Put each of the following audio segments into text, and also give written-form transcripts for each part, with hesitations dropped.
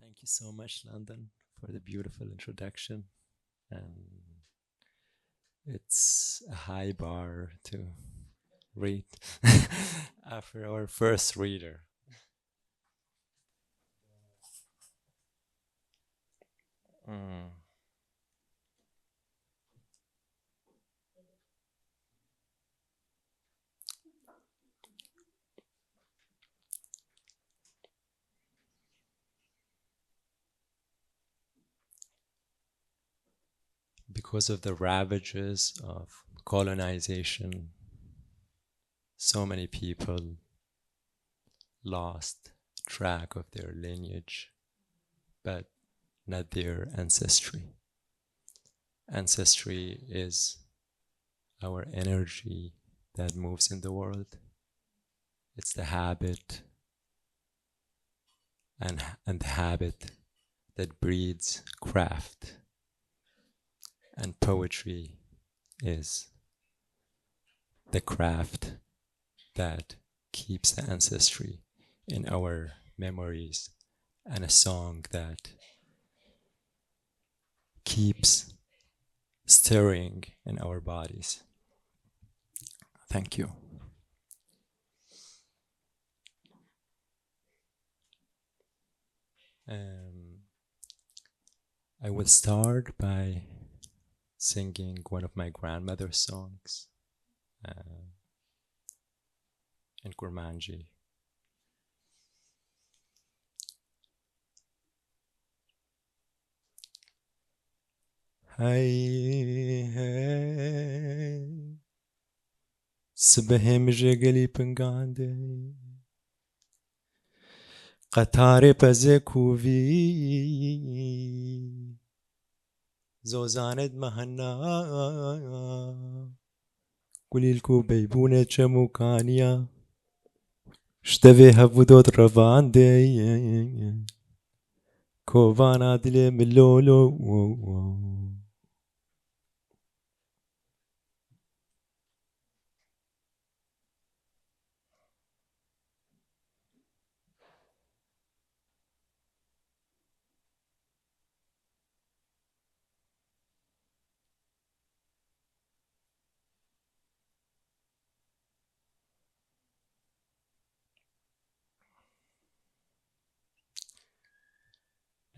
Thank you so much, London, for the beautiful introduction. And it's a high bar to read after our first reader. Mm. Because of the ravages of colonization, so many people lost track of their lineage, but not their ancestry. Ancestry is our energy that moves in the world. It's the habit and the habit that breeds craft. And poetry is the craft that keeps the ancestry in our memories, and a song that keeps stirring in our bodies. Thank you. I will start by singing one of my grandmother's songs in Kurmanji. Hey, hey, سبهم جگلی پنگانده قطار پزه کووی زوزاند مهنا قلیلکو بیبونه چموکانیا شتوی هفودود روانده کوانا دل ملولو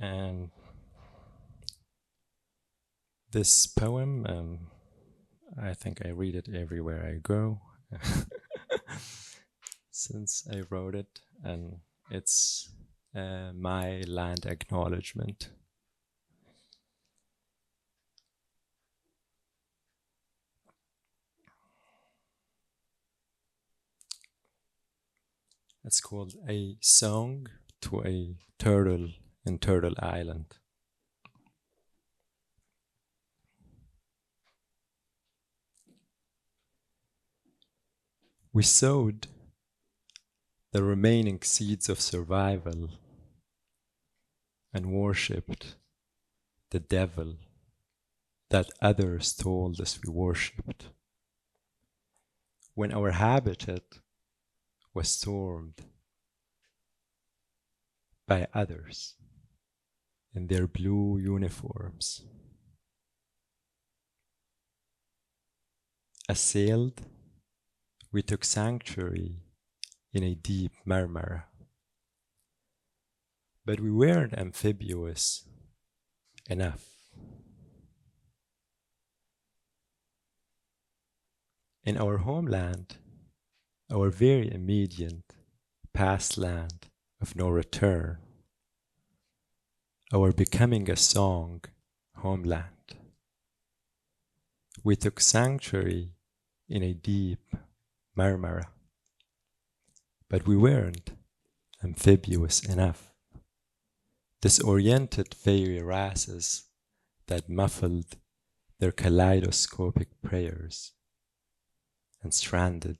And this poem, I think I read it everywhere I go since I wrote it, and it's my land acknowledgement. It's called A Song to a Turtle in Turtle Island. We sowed the remaining seeds of survival and worshipped the devil that others told us we worshipped. When our habitat was stormed by others in their blue uniforms, assailed, we took sanctuary in a deep Marmara. But we weren't amphibious enough. In our homeland, our very immediate past land of no return, our becoming a song homeland, we took sanctuary in a deep Marmara, but we weren't amphibious enough. Disoriented fairy races that muffled their kaleidoscopic prayers and stranded.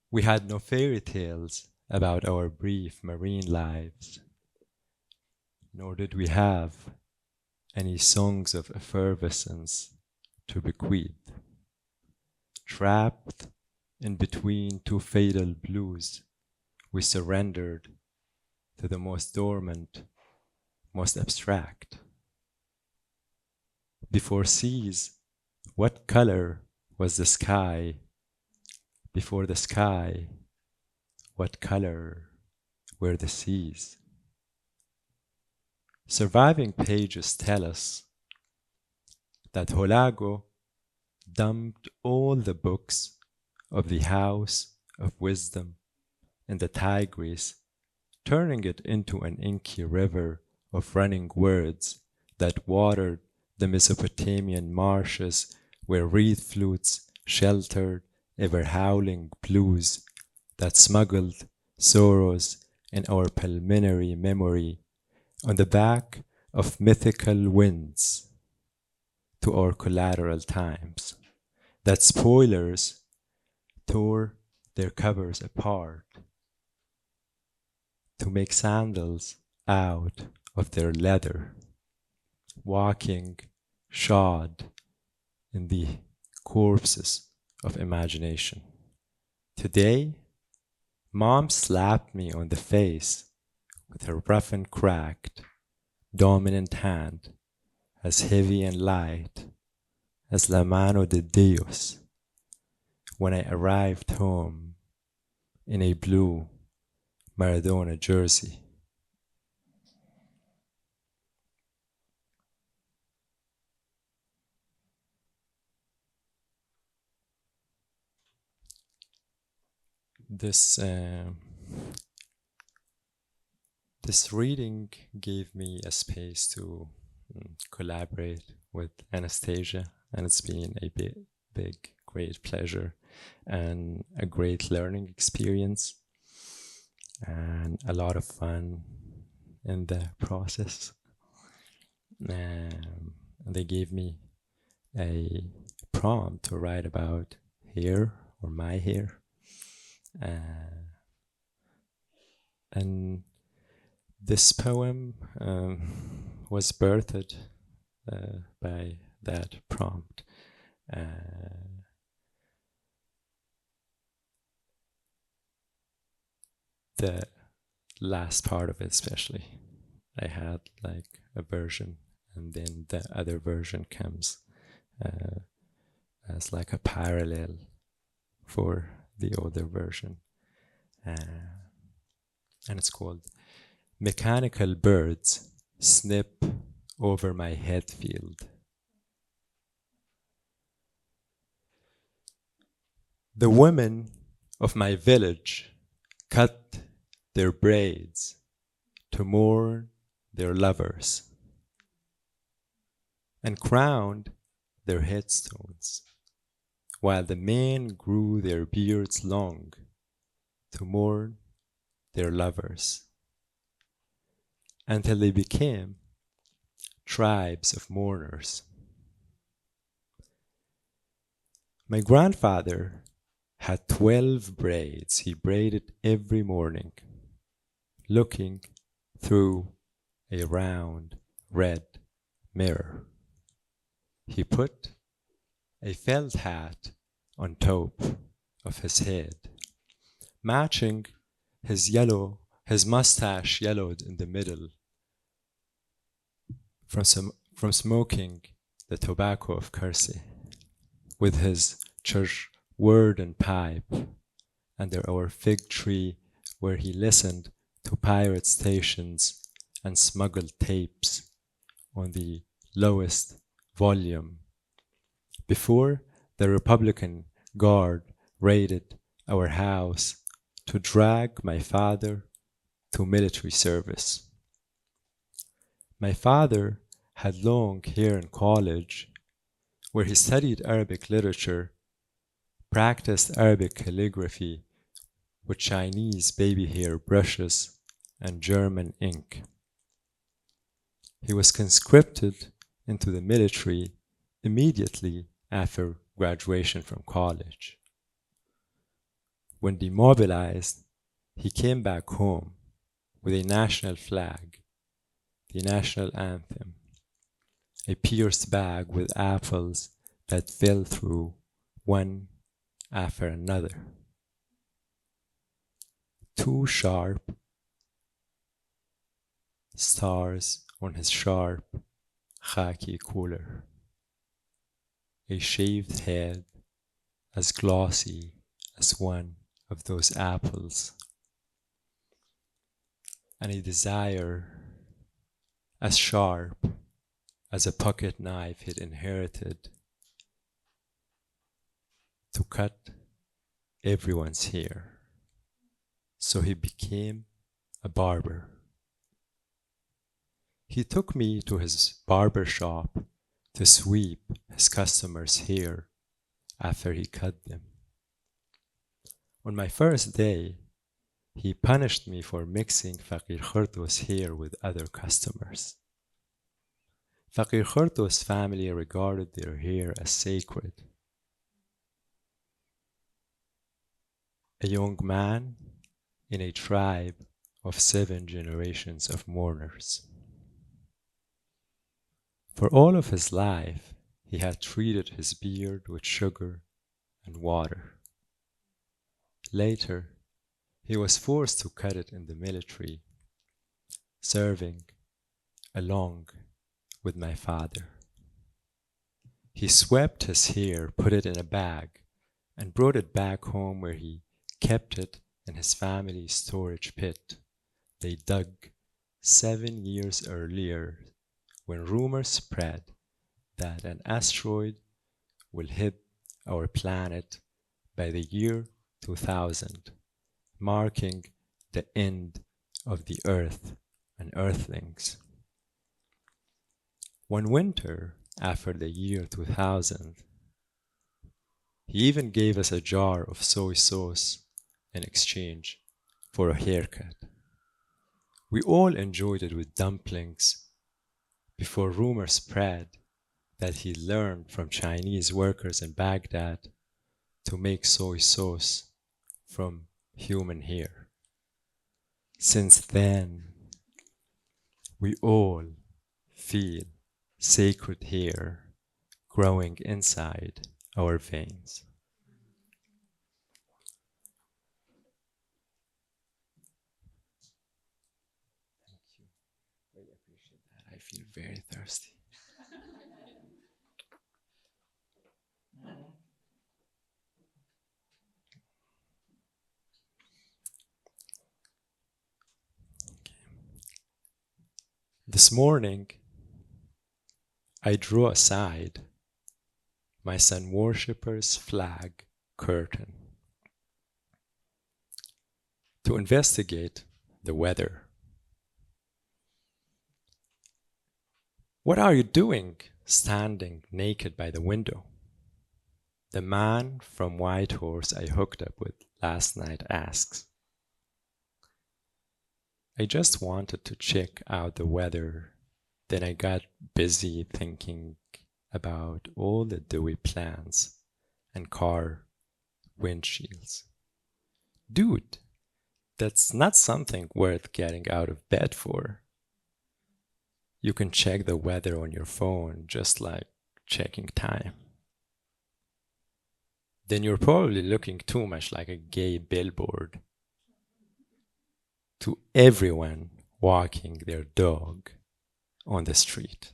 We had no fairy tales about our brief marine lives, nor did we have any songs of effervescence to bequeath. Trapped in between two fatal blues, we surrendered to the most dormant, most abstract. Before seas, what color was the sky? Before the sky, what color were the seas? Surviving pages tell us that Holago dumped all the books of the house of wisdom in the Tigris, turning it into an inky river of running words that watered the Mesopotamian marshes where reed flutes sheltered ever-howling blues that smuggled sorrows in our pulmonary memory on the back of mythical winds to our collateral times, that spoilers tore their covers apart to make sandals out of their leather, walking shod in the corpses of imagination. Today, Mom slapped me on the face with her rough and cracked, dominant hand, as heavy and light as La Mano de Dios, when I arrived home in a blue Maradona jersey. This reading gave me a space to collaborate with Anastasia, and it's been a big, great pleasure and a great learning experience and a lot of fun in the process. They gave me a prompt to write about hair or my hair. And this poem was birthed by that prompt. The last part of it especially, I had like a version, and then the other version comes as like a parallel for the other version. And it's called Mechanical Birds Snip Over My Head Field. The women of my village cut their braids to mourn their lovers and crowned their headstones, while the men grew their beards long to mourn their lovers, until they became tribes of mourners. My grandfather had 12 braids he braided every morning, looking through a round red mirror. He put a felt hat on top of his head, matching his mustache yellowed in the middle from smoking the tobacco of Kursi, with his church word and pipe under our fig tree where he listened to pirate stations and smuggled tapes on the lowest volume before the Republican Guard raided our house to drag my father to military service. My father had long hair in college, where he studied Arabic literature, practiced Arabic calligraphy with Chinese baby hair brushes and German ink. He was conscripted into the military immediately after graduation from college. When demobilized, he came back home with a national flag, the national anthem, a pierced bag with apples that fell through one after another. Too sharp stars on his sharp, khaki cooler, a shaved head as glossy as one of those apples, and a desire as sharp as a pocket knife he'd inherited to cut everyone's hair. So he became a barber. He took me to his barber shop to sweep his customers' hair after he cut them. On my first day, he punished me for mixing Fakir Khurdo's hair with other customers. Fakir Khurdo's family regarded their hair as sacred. A young man in a tribe of 7 generations of mourners. For all of his life, he had treated his beard with sugar and water. Later, he was forced to cut it in the military, serving along with my father. He swept his hair, put it in a bag, and brought it back home where he kept it in his family's storage pit they dug 7 years earlier when rumors spread that an asteroid will hit our planet by the year 2000, marking the end of the Earth and Earthlings. One winter after the year 2000, he even gave us a jar of soy sauce in exchange for a haircut. We all enjoyed it with dumplings before rumors spread that he learned from Chinese workers in Baghdad to make soy sauce from human hair. Since then, we all feel sacred hair growing inside our veins. Thank you. Really appreciate that. I feel very thirsty. This morning, I drew aside my sun worshipper's flag curtain to investigate the weather. What are you doing standing naked by the window? The man from Whitehorse I hooked up with last night asks. I just wanted to check out the weather, then I got busy thinking about all the dewy plants and car windshields. Dude, that's not something worth getting out of bed for. You can check the weather on your phone just like checking time. Then you're probably looking too much like a gay billboard to everyone walking their dog on the street.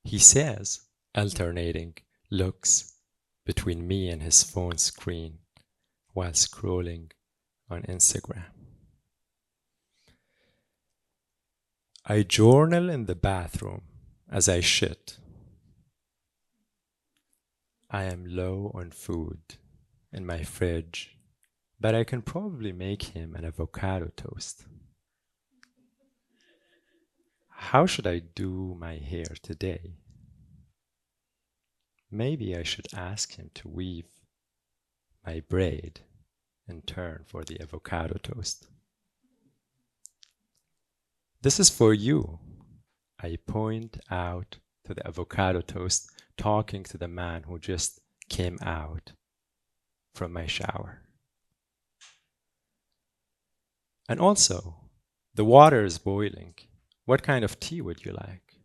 He says, alternating looks between me and his phone screen while scrolling on Instagram. I journal in the bathroom as I shit. I am low on food in my fridge, but I can probably make him an avocado toast. How should I do my hair today? Maybe I should ask him to weave my braid in turn for the avocado toast. This is for you. I point out to the avocado toast, talking to the man who just came out from my shower. And also, the water is boiling. What kind of tea would you like?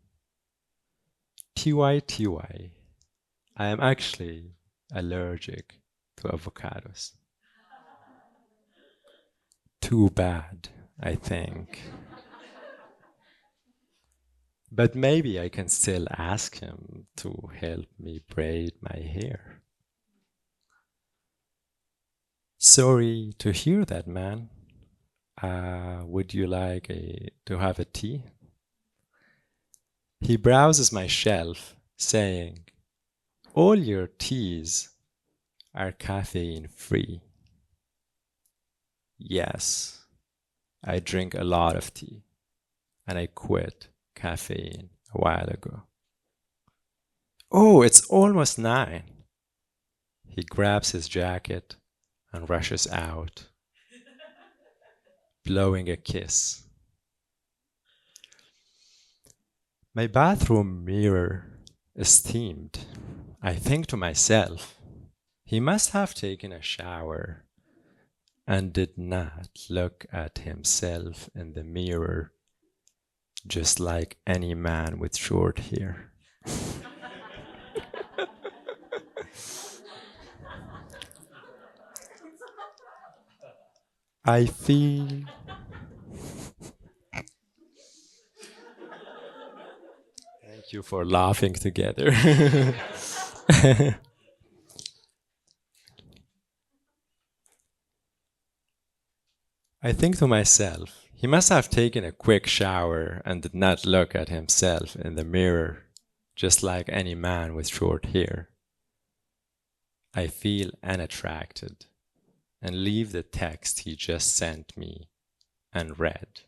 TY. I am actually allergic to avocados. too bad, I think. But maybe I can still ask him to help me braid my hair. Sorry to hear that, man. Would you like to have a tea? He browses my shelf, saying, all your teas are caffeine free. Yes, I drink a lot of tea, and I quit caffeine a while ago. Oh, it's almost 9. He grabs his jacket and rushes out, blowing a kiss. My bathroom mirror is steamed. I think to myself, he must have taken a shower and did not look at himself in the mirror, just like any man with short hair. I feel Thank you for laughing together. I think to myself, he must have taken a quick shower and did not look at himself in the mirror, just like any man with short hair. I feel unattracted and leave the text he just sent me unread.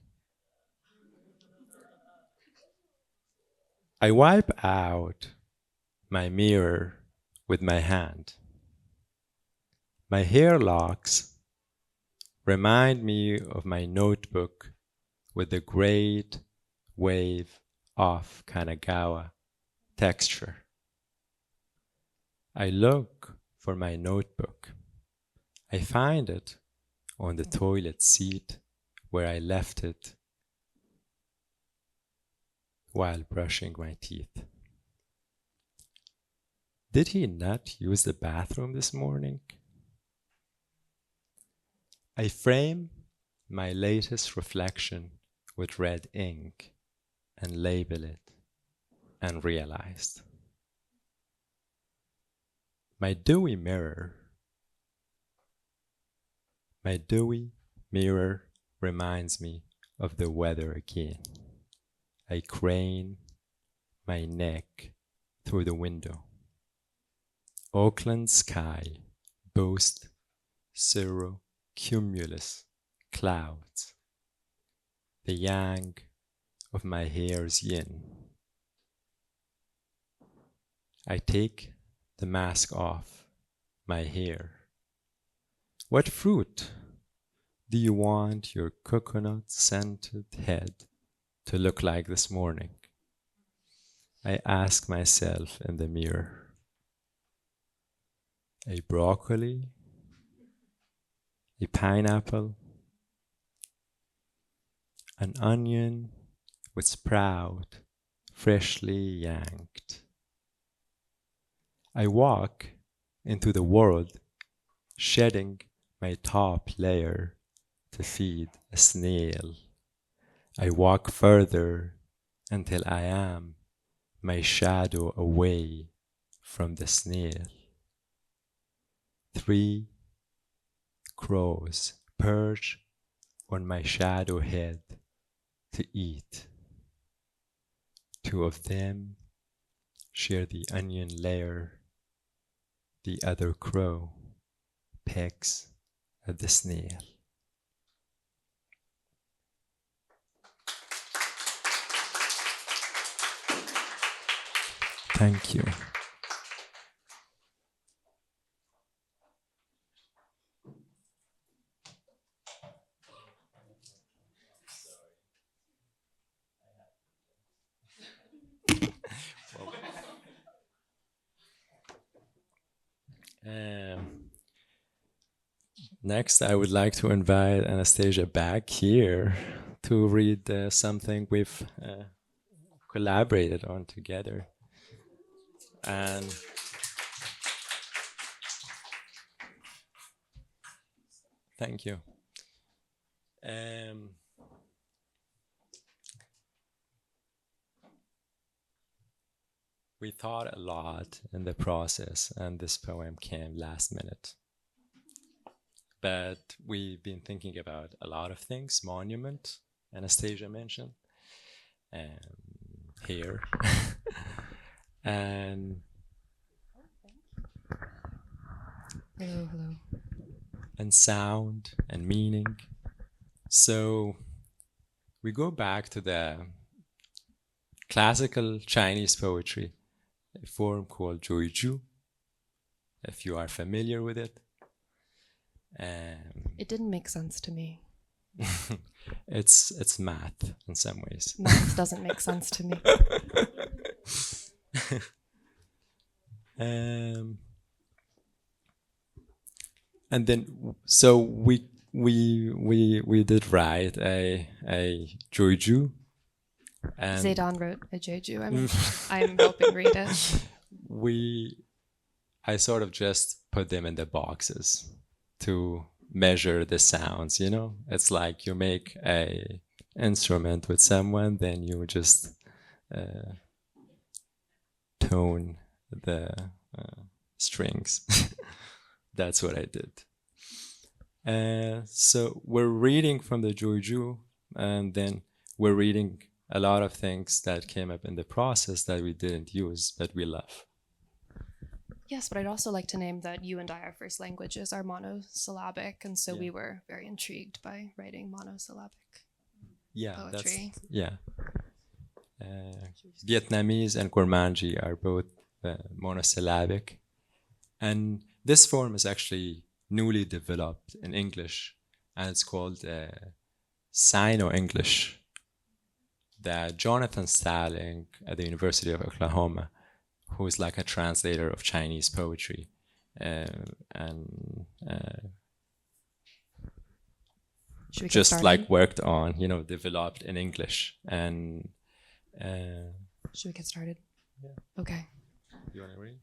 I wipe out my mirror with my hand. My hair locks remind me of my notebook with the great wave of Kanagawa texture. I look for my notebook. I find it on the toilet seat where I left it while brushing my teeth. Did he not use the bathroom this morning? I frame my latest reflection with red ink and label it and realized. My dewy mirror reminds me of the weather again. I crane my neck through the window. Auckland sky boasts cirro-cumulus clouds, the yang of my hair's yin. I take the mask off my hair. What fruit do you want your coconut-scented head to look like this morning? I ask myself in the mirror. A broccoli, a pineapple, an onion with sprout freshly yanked. I walk into the world shedding my top layer to feed a snail. I walk further until I am my shadow away from the snail. 3 crows perch on my shadow head to eat. 2 of them share the onion layer. The other crow pecks at the snail. Thank you. Next, I would like to invite Anastasia back here to read something we've collaborated on together. And thank you. Um, we thought a lot in the process, and this poem came last minute. But we've been thinking about a lot of things. Monument, Anastasia mentioned, here, and Hello. and sound and meaning. So we go back to the classical Chinese poetry, a form called Juiju, if you are familiar with it. It didn't make sense to me. It's math in some ways. Math doesn't make sense to me. And then so we did write a Juiju. And Zêdan wrote a jeju. I'm helping read it. I sort of just put them in the boxes to measure the sounds, you know? It's like you make a instrument with someone, then you just tone the strings. That's what I did. So we're reading from the Juju, and then we're reading a lot of things that came up in the process that we didn't use, but we love. Yes, but I'd also like to name that you and I, our first languages are monosyllabic, and so we were very intrigued by writing monosyllabic poetry. Vietnamese and Kurmanji are both monosyllabic, and this form is actually newly developed in English, and it's called Sino-English. That Jonathan Starling at the University of Oklahoma, who is like a translator of Chinese poetry, just like worked on, developed in English. And should we get started? Yeah. Okay. You want to read?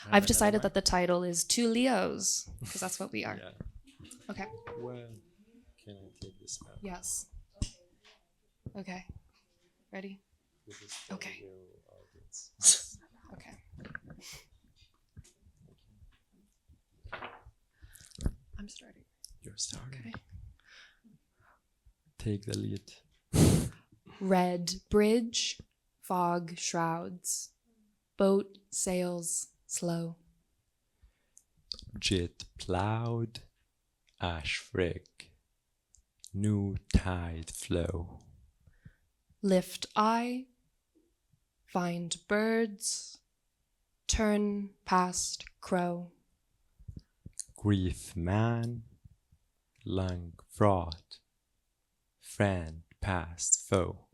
I've decided that the title is Two Leos, because that's what we are. Yeah. Okay. Well, can I take this out? Yes. Okay. Ready? Okay. Okay. I'm starting. You're starting. Okay. Take the lead. Red bridge, fog shrouds, boat sails slow. Jet plowed, ash frick, new tide flow. Lift eye, find birds, turn past crow. Grief man, lung fraught, friend past foe.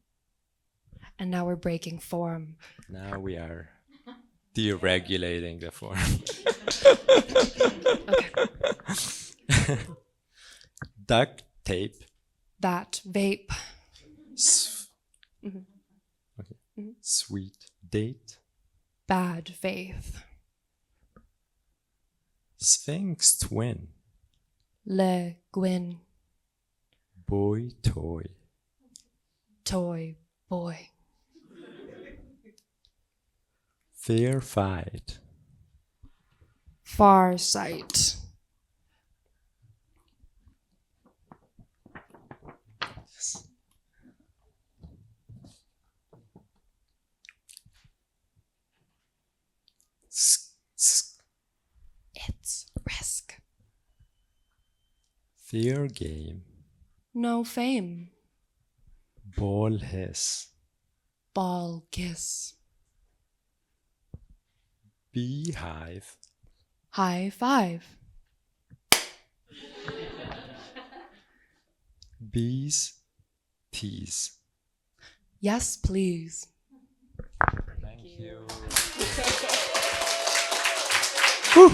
And now we're breaking form. Now we are deregulating the form. Okay. Duct tape. That vape. Okay. Sweet date. Bad faith. Sphinx twin. Le Gwyn. Boy toy. Toy boy. Fair fight. Far sight. It's risk. Fair game. No fame. Ball hiss. Ball kiss. Beehive. High five. Bees tease. Yes, please. Thank you. Woo.